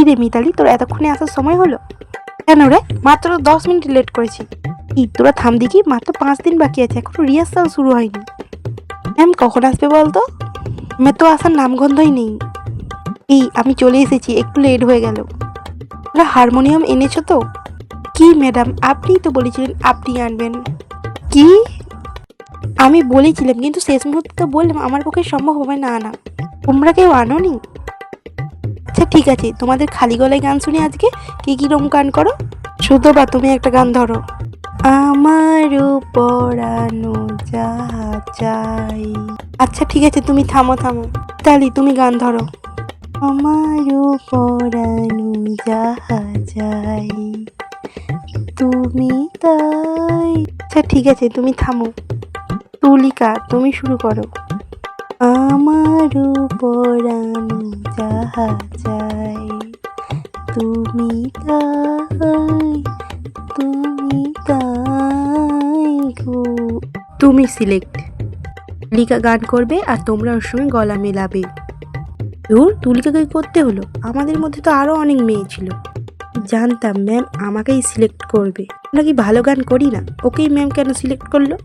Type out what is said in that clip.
রে মিতালি, তোর এতক্ষণে আসার সময় হলো কেন রে? মাত্র 10 মিনিট লেট করেছি। তোরা থাম দেখি, মাত্র 5 দিন বাকি আছে, এখনো রিহার্সাল শুরু হয়নি। ম্যাম কখন আসবে বলতো? ম্যাম তো আসার নামগন্ধই নেই। আমি চলে এসেছি, একটু লেট হয়ে গেল। তোরা হারমোনিয়াম এনেছো তো? কি ম্যাডাম, আপনিই তো বলেছিলেন আপনি আনবেন। কি? আমি বলেছিলাম, কিন্তু শেষ মুহূর্তে তো বললাম আমার পক্ষে সম্ভব হবে না আনা। তোমরা কেউ আনোনি? আচ্ছা ঠিক আছে, তোমাদের খালি গলায় গান শুনি আজকে। কি কিরকম গান করো? শুধু বা তুমি একটা গান ধরো। আমার পড়ানো যাহা চাই। আচ্ছা ঠিক আছে, তুমি থামো থামো। তালি তুমি গান ধরো। আমার পড়ানো যাহা চাই তুমি তাই। আচ্ছা ঠিক আছে, তুমি থামো। তুলিকা তুমি শুরু করো। আমার পড়ানো যাহা চাই তুমি তাই, তুমি তাই গো। তুমি সিলেক্ট। তুলিকা গান করবে আর তোমরা ওর সঙ্গে গলা মেলাবে। তুলিকাকে করতে হলো? আমাদের মধ্যে তো আরো অনেক মেয়ে ছিল। জানতাম ম্যাম আমাকেই সিলেক্ট করবে। আমরা কি ভালো গান করি না? ওকেই ম্যাম কেন সিলেক্ট করলো?